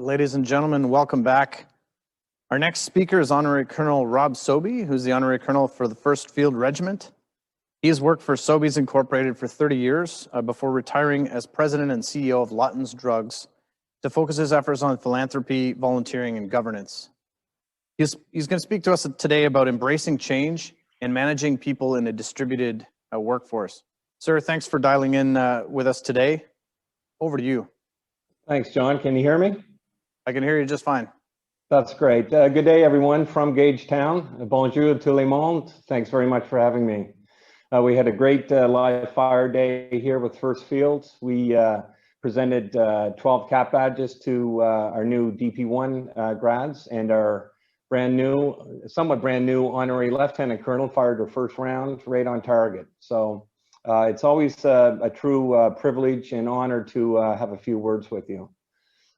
Ladies and gentlemen, welcome back. Our next speaker is Honorary Colonel Rob Sobey, who's the Honorary Colonel for the 1st Field Regiment. He has worked for Sobeys Incorporated for 30 years before retiring as President and CEO of Lawton's Drugs to focus his efforts on philanthropy, volunteering, and governance. He's going to speak to us today about embracing change and managing people in a distributed workforce. Sir, thanks for dialing in with us today. Over to you. Thanks, John. Can you hear me? I can hear you just fine. That's great. Good day, everyone from Gagetown. Bonjour tout le monde. Thanks very much for having me. We had a great live fire day here with First Fields. We presented 12 cap badges to our new DP1 grads, and our somewhat brand new honorary lieutenant colonel fired her first round right on target. So it's always a true privilege and honor to have a few words with you.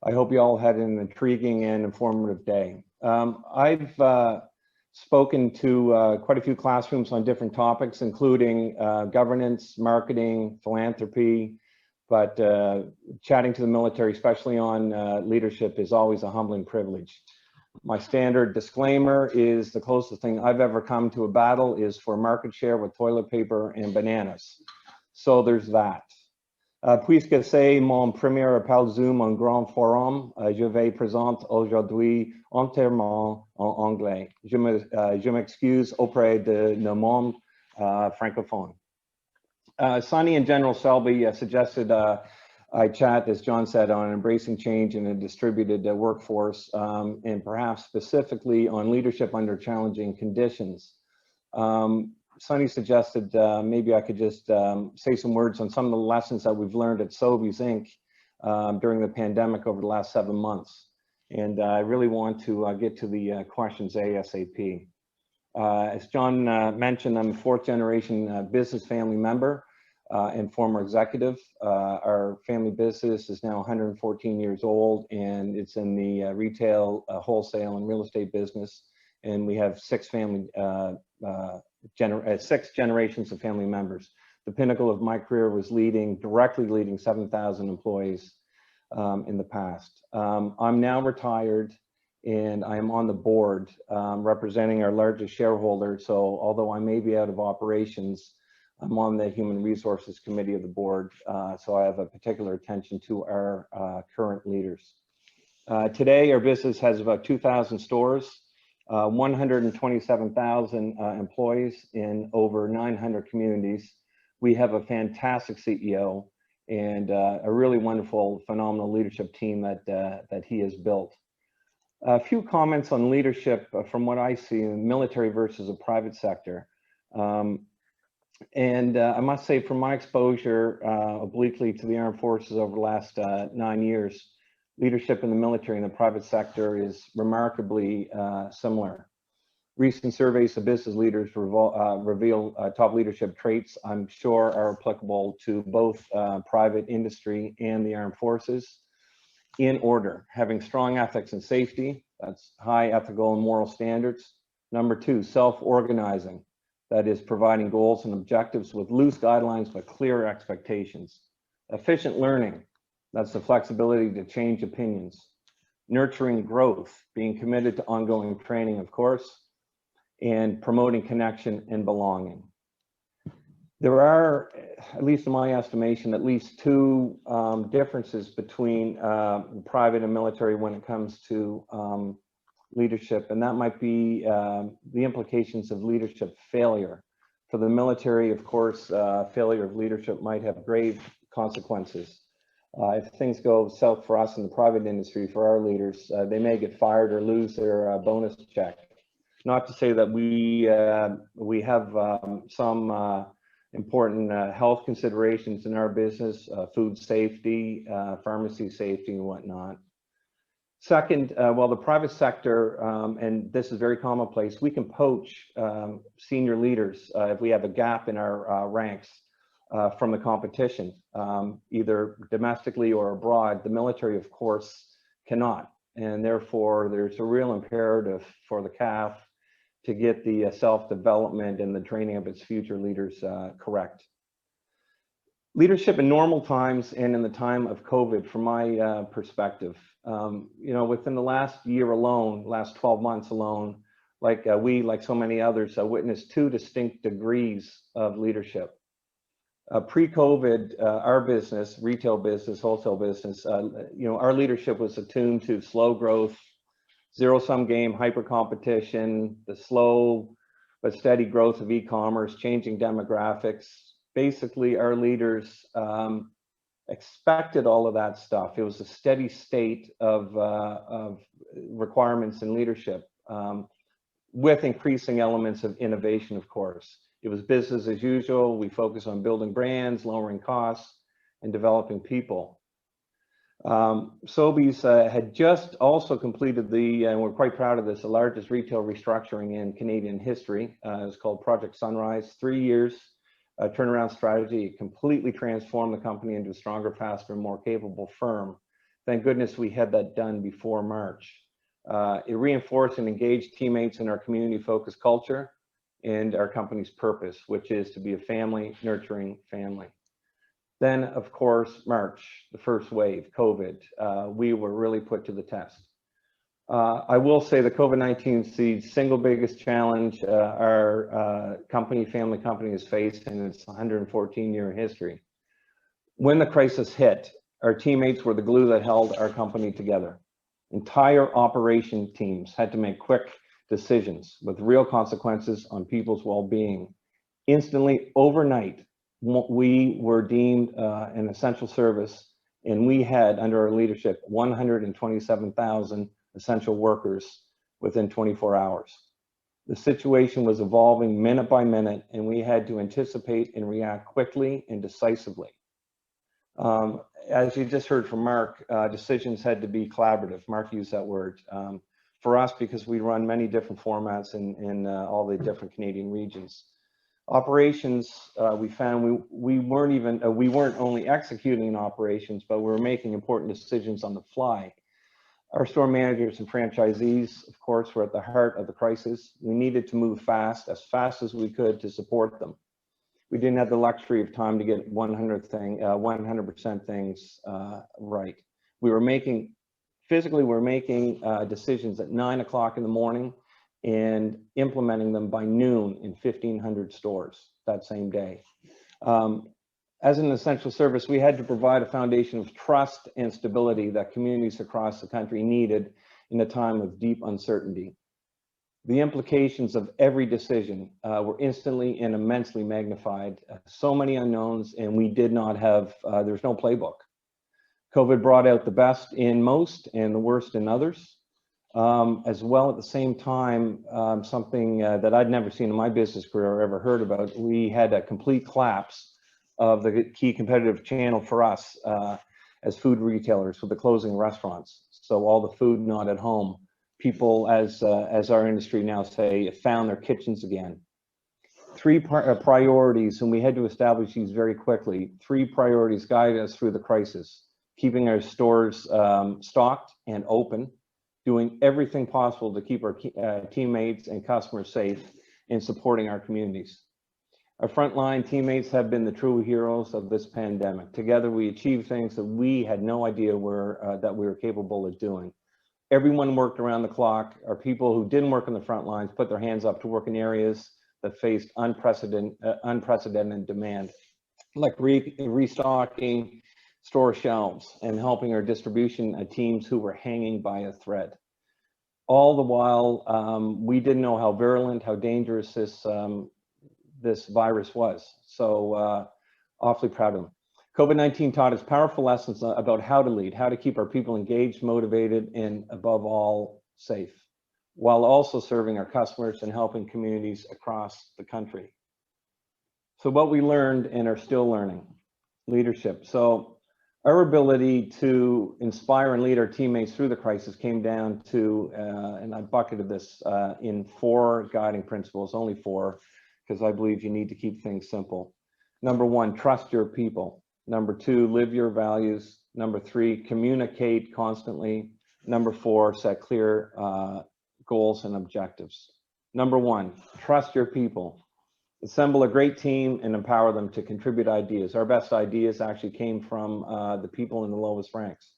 I hope you all had an intriguing and informative day. I've spoken to quite a few classrooms on different topics, including governance, marketing, philanthropy, but chatting to the military, especially on leadership, is always a humbling privilege. My standard disclaimer is the closest thing I've ever come to a battle is for market share with toilet paper and bananas. So there's that. Puisque c'est mon premier appel Zoom en grand forum, je vais présenter aujourd'hui entièrement en anglais. Je m'excuse auprès de nos membres francophones. Sonny and General Selby suggested I chat, as John said, on embracing change in a distributed workforce, and perhaps specifically on leadership under challenging conditions. Sonny suggested maybe I could just say some words on some of the lessons that we've learned at Sobeys Inc. During the pandemic over the last 7 months. And I really want to get to the questions ASAP. As John mentioned, I'm a 4th generation business family member and former executive. Our family business is now 114 years old, and it's in the retail, wholesale, and real estate business. And we have 6 generations of family members. The pinnacle of my career was directly leading 7,000 employees in the past. I'm now retired, and I am on the board representing our largest shareholder. So although I may be out of operations, I'm on the Human Resources Committee of the board. So I have a particular attention to our current leaders. Today, our business has about 2,000 stores. 127,000 employees in over 900 communities. We have a fantastic CEO and a really wonderful, phenomenal leadership team that he has built. A few comments on leadership from what I see in the military versus the private sector. I must say, from my exposure obliquely to the armed forces over the last 9 years, leadership in the military and the private sector is remarkably similar. Recent surveys of business leaders reveal top leadership traits I'm sure are applicable to both private industry and the armed forces. In order: having strong ethics and safety, that's high ethical and moral standards. Number 2, self-organizing, that is providing goals and objectives with loose guidelines but clear expectations. Efficient learning, that's the flexibility to change opinions. Nurturing growth, being committed to ongoing training, of course, and promoting connection and belonging. There are, at least in my estimation, at least 2 differences between private and military when it comes to leadership, and that might be the implications of leadership failure. For the military, of course, failure of leadership might have grave consequences. If things go south for us in the private industry, for our leaders, they may get fired or lose their bonus check. Not to say that we have some important health considerations in our business, food safety, pharmacy safety, and whatnot. Second, while the private sector, and this is very commonplace, we can poach senior leaders if we have a gap in our ranks. From the competition, either domestically or abroad. The military, of course, cannot. And therefore, there's a real imperative for the CAF to get the self-development and the training of its future leaders correct. Leadership in normal times and in the time of COVID, from my perspective, within the last year alone, last 12 months alone, like so many others, witnessed two distinct degrees of leadership. Pre-COVID, our business, retail business, wholesale business, our leadership was attuned to slow growth, zero-sum game, hyper competition, the slow but steady growth of e-commerce, changing demographics. Basically, our leaders expected all of that stuff. It was a steady state of requirements in leadership, with increasing elements of innovation, of course. It was business as usual. We focus on building brands, lowering costs, and developing people. Sobey's had just also completed and we're quite proud of this, the largest retail restructuring in Canadian history. It was called Project Sunrise. 3 years turnaround strategy. It completely transformed the company into a stronger, faster, and more capable firm. Thank goodness we had that done before March. It reinforced and engaged teammates in our community-focused culture and our company's purpose, which is to be a family, nurturing family. Then, of course, March, the first wave, COVID, we were really put to the test. I will say the COVID-19 is the single biggest challenge our family company has faced in its 114-year history. When the crisis hit, our teammates were the glue that held our company together. Entire operation teams had to make quick decisions with real consequences on people's well-being. Instantly, overnight, we were deemed an essential service, and we had, under our leadership, 127,000 essential workers within 24 hours. The situation was evolving minute by minute, and we had to anticipate and react quickly and decisively. As you just heard from Mark, decisions had to be collaborative. Mark used that word. For us, because we run many different formats in all the different Canadian regions. Operations, we found we weren't only executing in operations, but we were making important decisions on the fly. Our store managers and franchisees, of course, were at the heart of the crisis. We needed to move fast as we could to support them. We didn't have the luxury of time to get 100% things right. We were making decisions at 9 o'clock in the morning and implementing them by noon in 1,500 stores that same day. As an essential service, we had to provide a foundation of trust and stability that communities across the country needed in a time of deep uncertainty. The implications of every decision were instantly and immensely magnified. So many unknowns, and we did not have, there's no playbook. COVID brought out the best in most and the worst in others. As well, at the same time, something that I'd never seen in my business career or ever heard about, we had a complete collapse of the key competitive channel for us as food retailers with the closing restaurants. So all the food not at home, people, as our industry now say, found their kitchens again. Three priorities, and we had to establish these very quickly. Three priorities guided us through the crisis: keeping our stores stocked and open, doing everything possible to keep our teammates and customers safe, and supporting our communities. Our frontline teammates have been the true heroes of this pandemic. Together, we achieved things that we had no idea that we were capable of doing. Everyone worked around the clock. Our people who didn't work on the front lines put their hands up to work in areas that faced unprecedented demand, like restocking store shelves and helping our distribution teams who were hanging by a thread. All the while, we didn't know how virulent, how dangerous this virus was. So awfully proud of them. COVID-19 taught us powerful lessons about how to lead, how to keep our people engaged, motivated, and above all, safe, while also serving our customers and helping communities across the country. So what we learned and are still learning: leadership. So our ability to inspire and lead our teammates through the crisis came down to, and I bucketed this in 4 guiding principles, only 4, because I believe you need to keep things simple. Number 1, trust your people. Number 2, live your values. Number 3, communicate constantly. Number 4, set clear goals and objectives. Number 1, trust your people. Assemble a great team and empower them to contribute ideas. Our best ideas actually came from the people in the lowest ranks.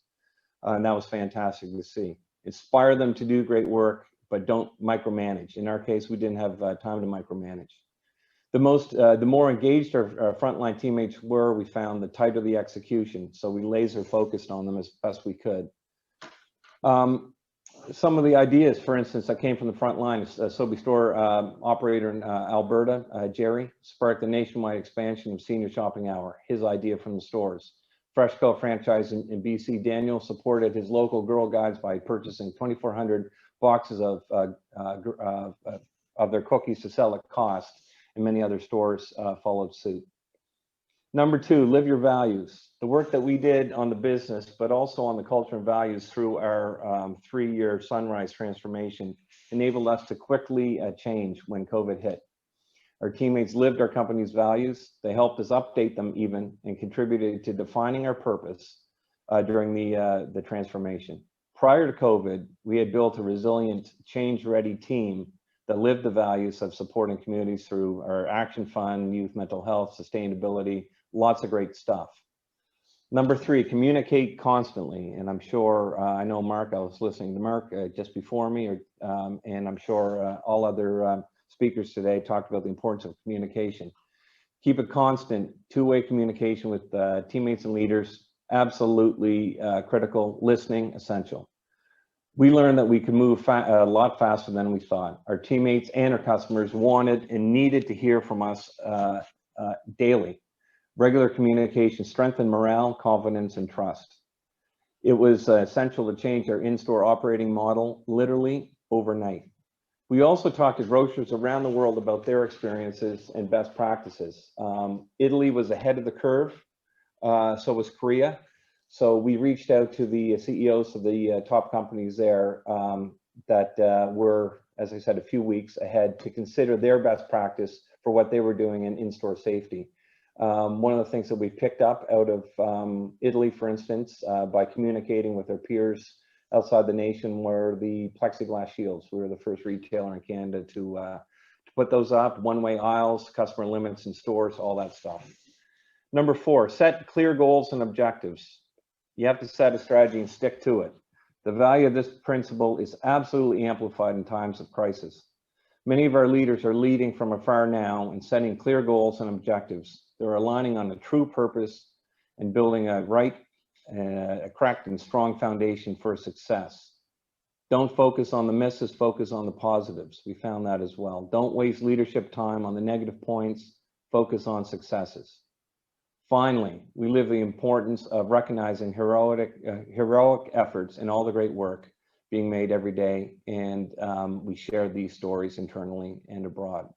And that was fantastic to see. Inspire them to do great work, but don't micromanage. In our case, we didn't have time to micromanage. The more engaged our frontline teammates were, we found the tighter the execution. So we laser focused on them as best we could. Some of the ideas, for instance, that came from the front line, Sobey store operator in Alberta, Jerry, sparked the nationwide expansion of senior shopping hour, his idea from the stores. FreshCo franchise in BC, Daniel supported his local Girl Guides by purchasing 2,400 boxes of their cookies to sell at cost, and many other stores followed suit. Number two, live your values. The work that we did on the business, but also on the culture and values through our 3-year Sunrise transformation enabled us to quickly change when COVID hit. Our teammates lived our company's values. They helped us update them even and contributed to defining our purpose during the transformation. Prior to COVID, we had built a resilient, change-ready team that lived the values of supporting communities through our action fund, youth mental health, sustainability, lots of great stuff. Number three, communicate constantly. And I'm sure, I know Mark, I was listening to Mark just before me, and I'm sure all other speakers today talked about the importance of communication. Keep it constant, two-way communication with teammates and leaders, absolutely critical. Listening, essential. We learned that we could move a lot faster than we thought. Our teammates and our customers wanted and needed to hear from us daily. Regular communication strengthened morale, confidence, and trust. It was essential to change our in-store operating model literally overnight. We also talked to grocers around the world about their experiences and best practices. Italy was ahead of the curve, so was Korea. So we reached out to the CEOs of the top companies there that were, as I said, a few weeks ahead to consider their best practice for what they were doing in in-store safety. One of the things that we picked up out of Italy, for instance, by communicating with our peers outside the nation, were the plexiglass shields. We were the first retailer in Canada to put those up, one-way aisles, customer limits in stores, all that stuff. Number four, set clear goals and objectives. You have to set a strategy and stick to it. The value of this principle is absolutely amplified in times of crisis. Many of our leaders are leading from afar now and setting clear goals and objectives. They're aligning on a true purpose and building a correct and strong foundation for success. Don't focus on the misses, focus on the positives. We found that as well. Don't waste leadership time on the negative points, focus on successes. Finally, we live the importance of recognizing heroic efforts and all the great work being made every day, and we share these stories internally and abroad.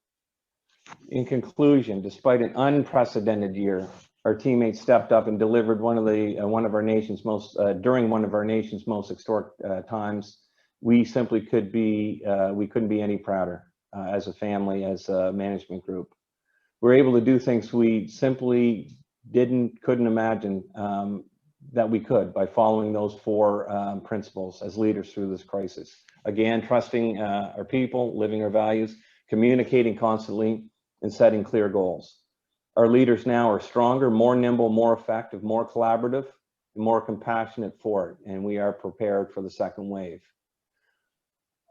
In conclusion, despite an unprecedented year, our teammates stepped up and delivered during one of our nation's most historic times. We simply couldn't be any prouder as a family, as a management group. We're able to do things we simply couldn't imagine that we could by following those four principles as leaders through this crisis. Again, trusting our people, living our values, communicating constantly, and setting clear goals. Our leaders now are stronger, more nimble, more effective, more collaborative, and more compassionate for it, and we are prepared for the second wave.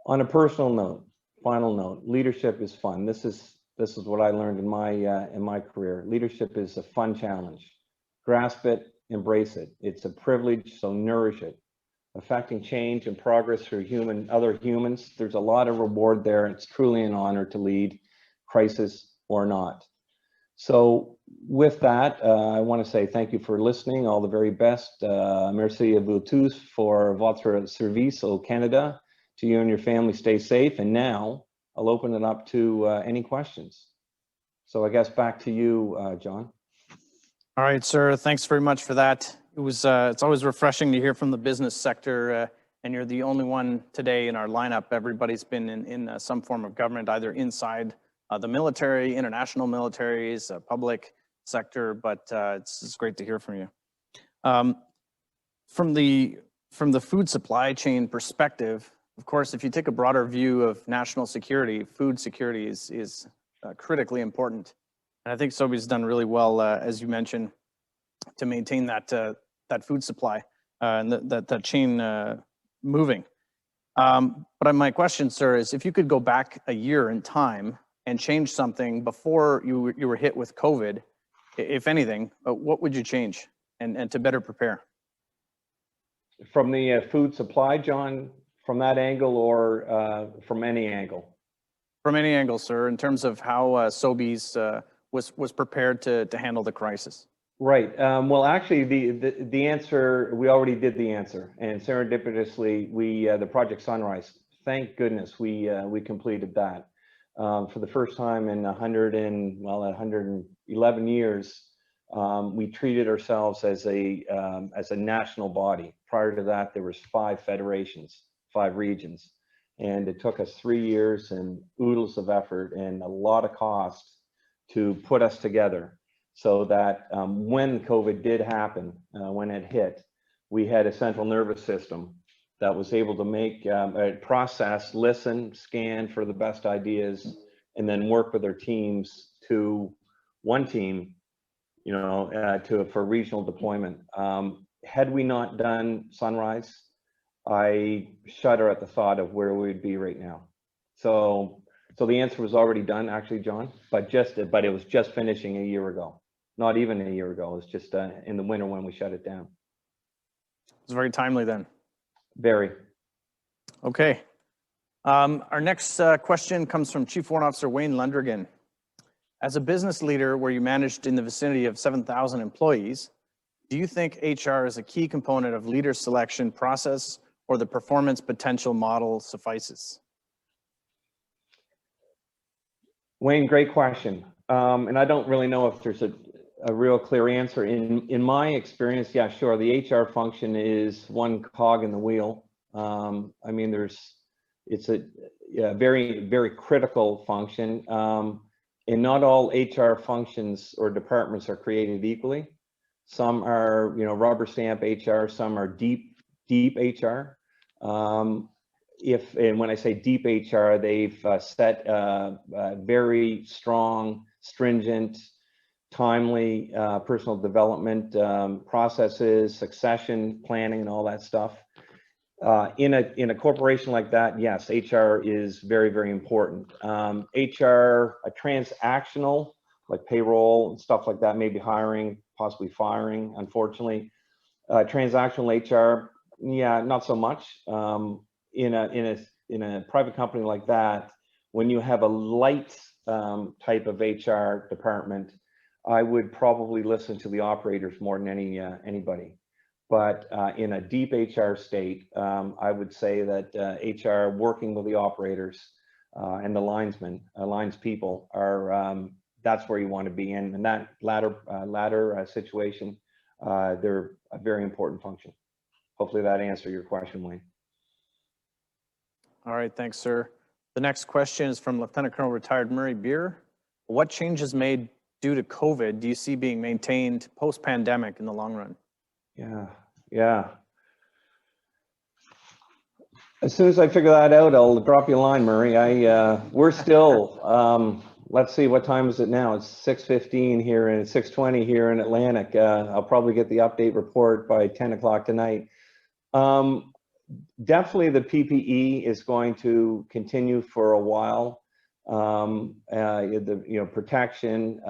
On a personal note, final note, leadership is fun. This is what I learned in my career. Leadership is a fun challenge. Grasp it, embrace it. It's a privilege, so nourish it. Affecting change and progress through other humans, there's a lot of reward there. It's truly an honor to lead, crisis or not. So with that, I want to say thank you for listening. All the very best. Merci à vous tous for votre service au Canada. To you and your family, stay safe. And now I'll open it up to any questions. So I guess back to you, John. All right, sir. Thanks very much for that. It's always refreshing to hear from the business sector, and you're the only one today in our lineup. Everybody's been in some form of government, either inside the military, international militaries, public sector, but it's great to hear from you. From the food supply chain perspective, of course, if you take a broader view of national security, food security is critically important. And I think Sobey's done really well, as you mentioned, to maintain that food supply and that chain moving. But my question, sir, is if you could go back a year in time and change something before you were hit with COVID, if anything, what would you change and to better prepare? From the food supply, John, from that angle, or from any angle? From any angle, sir, in terms of how Sobey's was prepared to handle the crisis. Right. Well, actually, the answer, we already did the answer, and serendipitously, the Project Sunrise, thank goodness we completed that. For the first time in 111 years, we treated ourselves as a national body. Prior to that, there was 5 federations, 5 regions, and it took us 3 years and oodles of effort and a lot of cost to put us together, so that when COVID did happen, when it hit, we had a central nervous system that was able to make a process, listen, scan for the best ideas, and then work with our teams to one team, for regional deployment. Had we not done Sunrise, I shudder at the thought of where we'd be right now. So the answer was already done, actually, John, but it was just finishing a year ago. Not even a year ago. It was just in the winter when we shut it down. It's very timely then. Very. Okay. Our next question comes from Chief Warrant Officer Wayne Lundrigan. As a business leader where you managed in the vicinity of 7,000 employees, do you think HR is a key component of leader selection process, or the performance potential model suffices? Wayne, great question. And I don't really know if there's a real clear answer. In my experience, yeah, sure, the HR function is one cog in the wheel. I mean, it's a very, very critical function. And not all HR functions or departments are created equally. Some are, rubber stamp HR, some are deep HR. And when I say deep HR, they've set very strong, stringent, timely personal development processes, succession planning, and all that stuff. In a corporation like that, yes, HR is very, very important. HR, a transactional, like payroll and stuff like that, maybe hiring, possibly firing, unfortunately. Transactional HR, yeah, not so much. In a private company like that, when you have a light type of HR department, I would probably listen to the operators more than anybody. But in a deep HR state, I would say that HR working with the operators and the lines people are, that's where you want to be in. And that latter situation, they're a very important function. Hopefully that answered your question, Wayne. All right, thanks, sir. The next question is from Lieutenant Colonel retired Murray Beer. What changes made due to COVID do you see being maintained post-pandemic in the long run? Yeah. As soon as I figure that out, I'll drop you a line, Murray. We're still, let's see, what time is it now? It's 6:15 here and it's 6:20 here in Atlantic. I'll probably get the update report by 10 o'clock tonight. Definitely the PPE is going to continue for a while. Protection.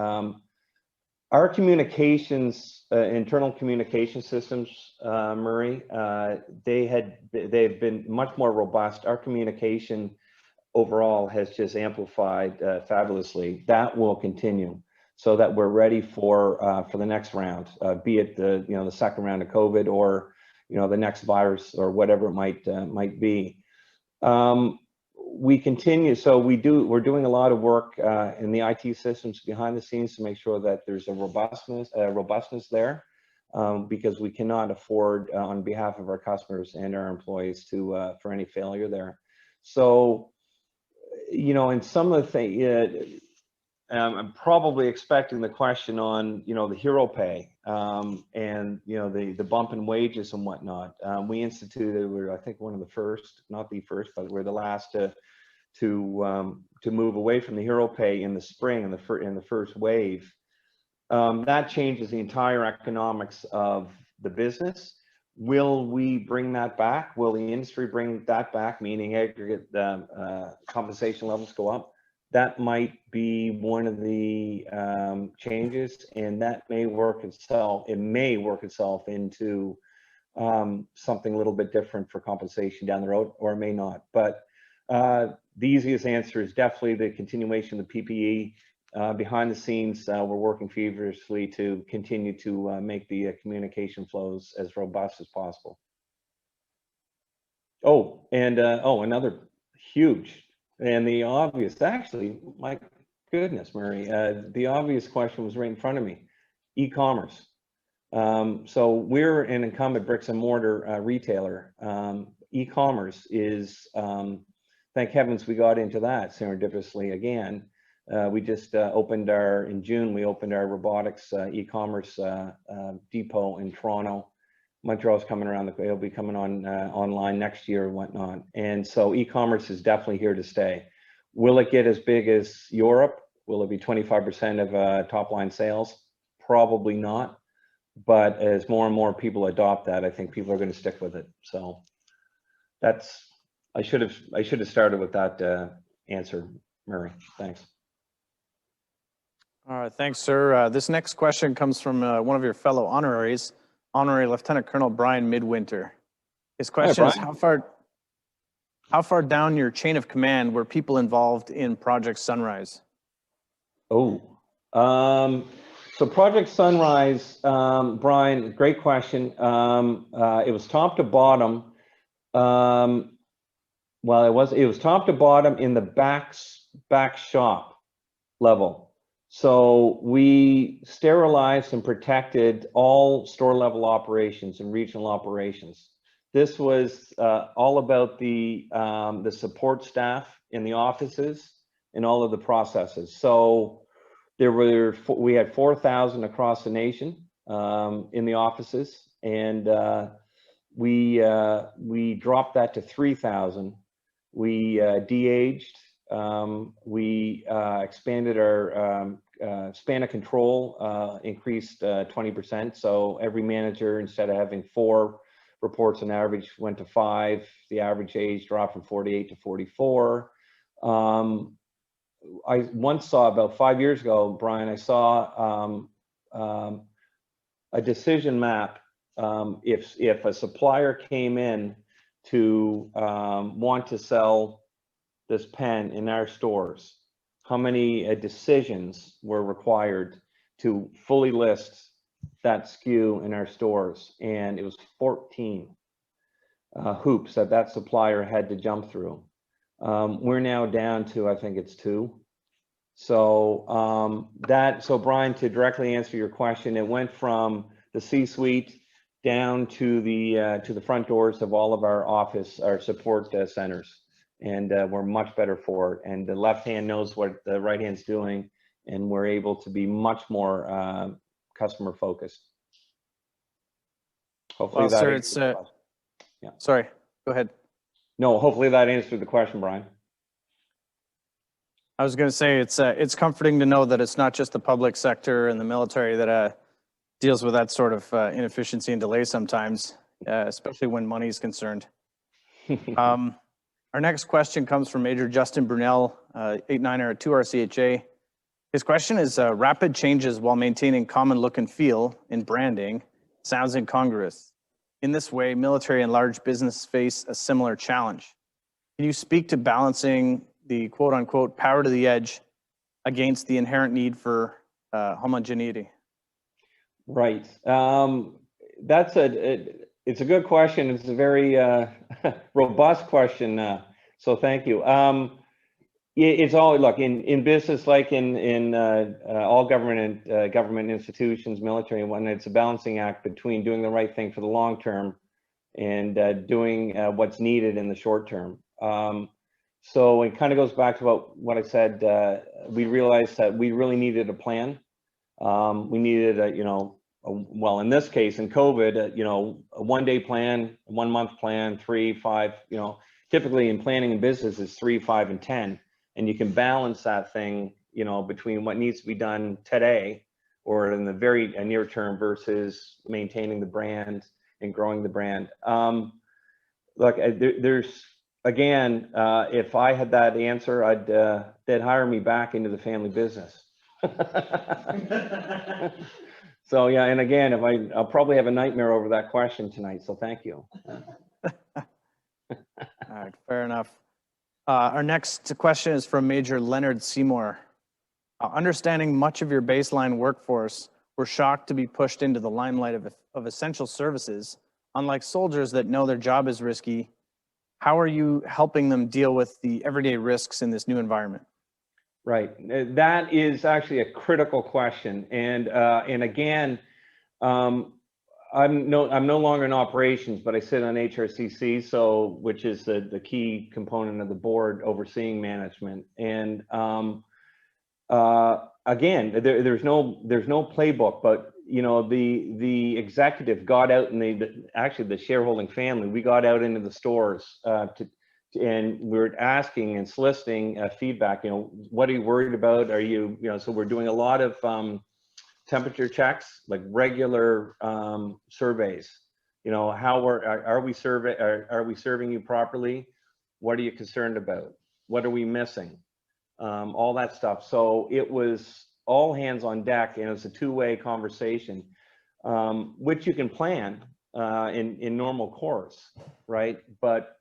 Our communications, internal communication systems, Murray, they've been much more robust. Our communication overall has just amplified fabulously. That will continue, so that we're ready for the next round, be it the second round of COVID or the next virus or whatever it might be. We continue, so we're doing a lot of work in the IT systems behind the scenes to make sure that there's a robustness there, because we cannot afford on behalf of our customers and our employees for any failure there. So, in some of the things, I'm probably expecting the question on, the hero pay and, the bump in wages and whatnot. We instituted, we're, I think, one of the first, not the first, but we're the last to to move away from the hero pay in the spring in the first wave. That changes the entire economics of the business. Will we bring that back? Will the industry bring that back, meaning aggregate compensation levels go up? That might be one of the changes, and that may work itself. It may work itself into something a little bit different for compensation down the road, or it may not. But the easiest answer is definitely the continuation of the PPE. Behind the scenes, we're working feverishly to continue to make the communication flows as robust as possible. Oh, and another huge and the obvious, actually, my goodness, Murray, the obvious question was right in front of me, e-commerce. So we're an incumbent bricks and mortar retailer. E-commerce is, thank heavens we got into that serendipitously again. We just in June, we opened our robotics e-commerce depot in Toronto. Montreal's coming around, it'll be coming on online next year and whatnot. And so e-commerce is definitely here to stay. Will it get as big as Europe? Will it be 25% of top line sales? Probably not. But as more and more people adopt that, I think people are going to stick with it. So that's, I should have started with that answer, Murray. Thanks. All right, thanks, sir. This next question comes from one of your fellow honoraries, Honorary Lieutenant Colonel Brian Midwinter. His question is, how far down your chain of command were people involved in Project Sunrise? Oh, so Project Sunrise, Brian, great question. It was top to bottom. Well, it was top to bottom in the back shop level. So we sterilized and protected all store level operations and regional operations. This was all about the support staff in the offices and all of the processes. So we had 4,000 across the nation in the offices, and we dropped that to 3,000. We de-aged. We expanded our span of control, increased 20%. So every manager, instead of having 4 reports on average, went to 5. The average age dropped from 48 to 44. I once saw, about 5 years ago, Brian, I saw a decision map. If a supplier came in to want to sell this pen in our stores, how many decisions were required to fully list that SKU in our stores? And it was 14 hoops that supplier had to jump through. We're now down to, I think it's 2. So so Brian, to directly answer your question, it went from the C-suite down to the front doors of all of our support centers. And we're much better for it. And the left hand knows what the right hand's doing, and we're able to be much more customer focused. Hopefully that. Sir, yeah. Sorry, go ahead. No, hopefully that answered the question, Brian. I was going to say it's comforting to know that it's not just the public sector and the military that deals with that sort of inefficiency and delay sometimes, especially when money is concerned. Our next question comes from Major Justin Brunel, 89er at 2 RCHA. His question is, rapid changes while maintaining common look and feel in branding sounds incongruous. In this way, military and large business face a similar challenge. Can you speak to balancing the quote unquote power to the edge against the inherent need for homogeneity? Right. It's a good question. It's a very robust question. So thank you. It's all, look, in business, like in all government institutions, military and whatnot, it's a balancing act between doing the right thing for the long term and doing what's needed in the short term. So it kind of goes back to what I said. We realized that we really needed a plan. We needed well, in this case, in COVID, a 1-day plan, 1-month plan, 3, 5, typically in planning and business is 3, 5, and 10, and you can balance that thing, you know, between what needs to be done today or in the very near term versus maintaining the brand and growing the brand. Look, there's, again, if I had that answer, they'd hire me back into the family business. So yeah, and again, I'll probably have a nightmare over that question tonight, so thank you. All right, fair enough. Our next question is from Major Leonard Seymour. Understanding much of your baseline workforce were shocked to be pushed into the limelight of essential services. Unlike soldiers that know their job is risky, how are you helping them deal with the everyday risks in this new environment? Right, that is actually a critical question, and again, I'm no longer in operations, but I sit on HRCC, so which is the key component of the board overseeing management. And again, there's no playbook, but you know, the executive got out, and actually the shareholding family, we got out into the stores and we're asking and soliciting feedback. You know, what are you worried about? Are you know? So we're doing a lot of temperature checks, like regular surveys. You know, how are we serving you properly? What are you concerned about? What are we missing? All that stuff. So it was all hands on deck, and it was a two-way conversation, which you can plan in normal course, right? But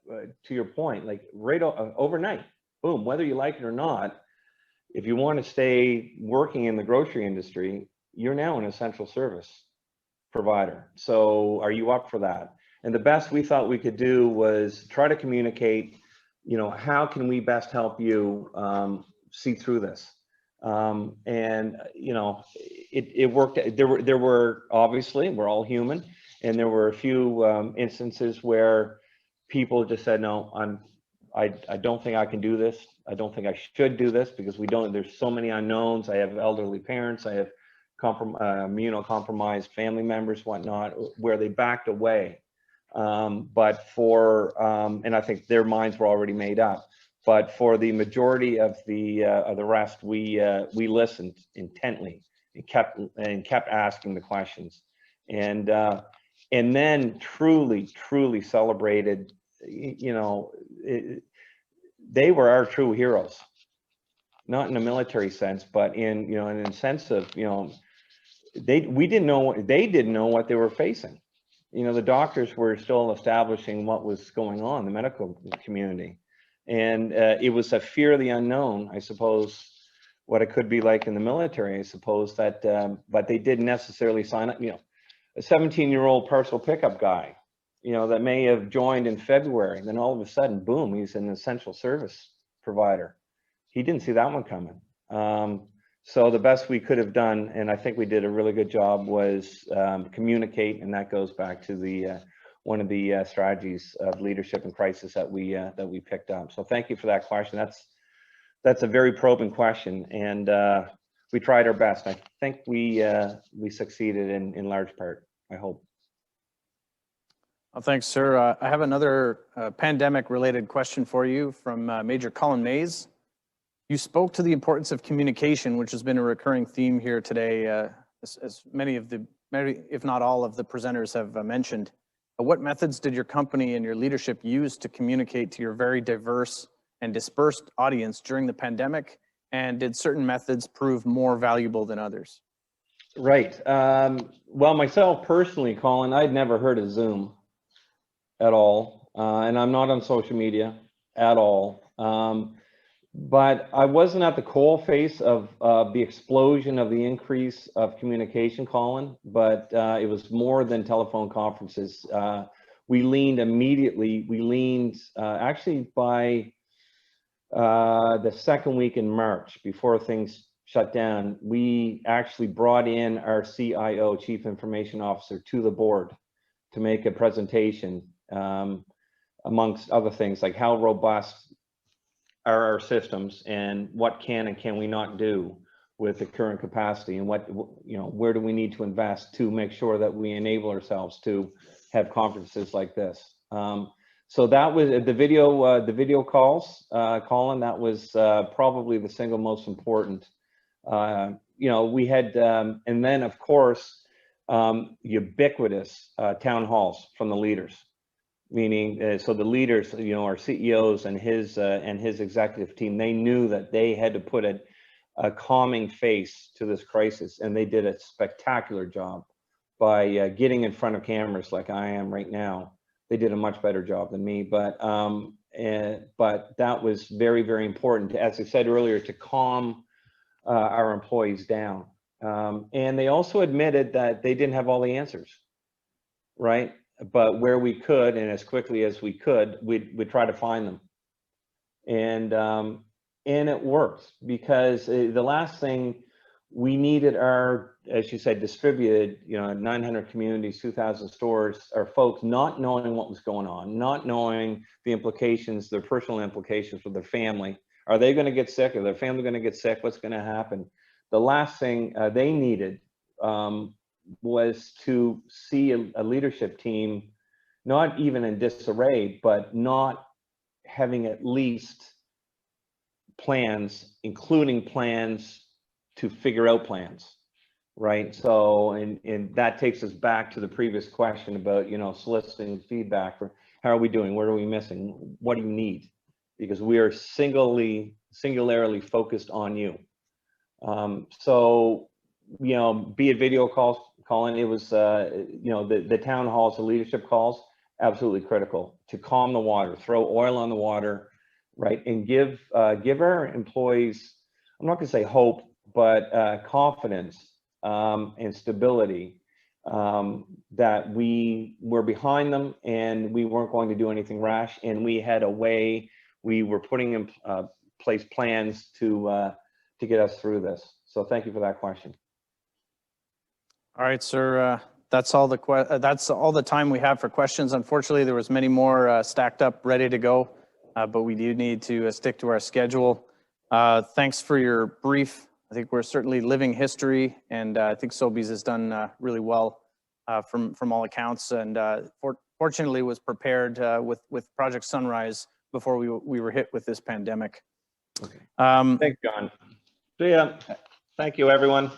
to your point, like right overnight, boom, whether you like it or not, if you want to stay working in the grocery industry, you're now an essential service provider. So are you up for that? And the best we thought we could do was try to communicate, you know, how can we best help you see through this? And you know, it worked. There were obviously, we're all human, and there were a few instances where people just said, no, I don't think I can do this. I don't think I should do this, because there's so many unknowns. I have elderly parents, I have immunocompromised family members, whatnot, where they backed away. But and I think their minds were already made up. But for the majority of the rest, we listened intently and kept asking the questions, and then truly celebrated. You know, they were our true heroes, not in a military sense, but in a sense of, you know, they didn't know what they were facing. You know, the doctors were still establishing what was going on in the medical community. And it was a fear of the unknown, I suppose, what it could be like in the military, I suppose, that, but they didn't necessarily sign up. You know, a 17-year-old parcel pickup guy, you know, that may have joined in February, and then all of a sudden, boom, he's an essential service provider. He didn't see that one coming. So the best we could have done, and I think we did a really good job, was communicate, and that goes back to the one of the strategies of leadership in crisis that we picked up. So thank you for that question. That's a very probing question, and we tried our best. I think we succeeded in large part, I hope. Well, thanks, sir. I have another pandemic-related question for you from Major Colin Mays. You spoke to the importance of communication, which has been a recurring theme here today, as many, if not all, of the presenters have mentioned. What methods did your company and your leadership use to communicate to your very diverse and dispersed audience during the pandemic? And did certain methods prove more valuable than others? Right. Well, myself personally, Colin, I'd never heard of Zoom at all. And I'm not on social media at all. But I wasn't at the coal face of the explosion of the increase of communication, Colin, but it was more than telephone conferences. We leaned immediately. We leaned actually by the second week in March, before things shut down, we actually brought in our CIO, Chief Information Officer, to the board to make a presentation, amongst other things, like how robust are our systems and what can and can we not do with the current capacity, and what, you know, where do we need to invest to make sure that we enable ourselves to have conferences like this. So that was the video calls, Colin. That was probably the single most important. You know, we had, and then of course, ubiquitous town halls from the leaders, meaning so the leaders, you know, our CEOs and his executive team, they knew that they had to put a calming face to this crisis, and they did a spectacular job by getting in front of cameras like I am right now. They did a much better job than me, but that was very, very important, as I said earlier, to calm our employees down. And they also admitted that they didn't have all the answers, right? But where we could, and as quickly as we could, we'd try to find them. And it worked, because the last thing we needed are, as you said, distributed, you know, 900 communities, 2,000 stores, our folks not knowing what was going on, not knowing the implications, their personal implications for their family. Are they going to get sick? Are their family going to get sick? What's going to happen? The last thing they needed was to see a leadership team, not even in disarray, but not having at least plans, including plans to figure out plans, right? So, and that takes us back to the previous question about, you know, soliciting feedback for how are we doing? What are we missing? What do you need? Because we are singularly focused on you. So, you know, be it video calls, Colin, it was, you know, the town halls, the leadership calls, absolutely critical to calm the water, throw oil on the water, right? And give our employees, I'm not gonna say hope, but confidence and stability that we were behind them and we weren't going to do anything rash, and we had a way, we were putting in place plans to get us through this. So thank you for that question. All right, sir. That's all the time we have for questions. Unfortunately, there was many more stacked up, ready to go, but we do need to stick to our schedule. Thanks for your brief. I think we're certainly living history, and I think Sobey's has done really well from all accounts, and fortunately was prepared with Project Sunrise before we were hit with this pandemic. Okay. Thanks, John. So yeah, thank you, everyone.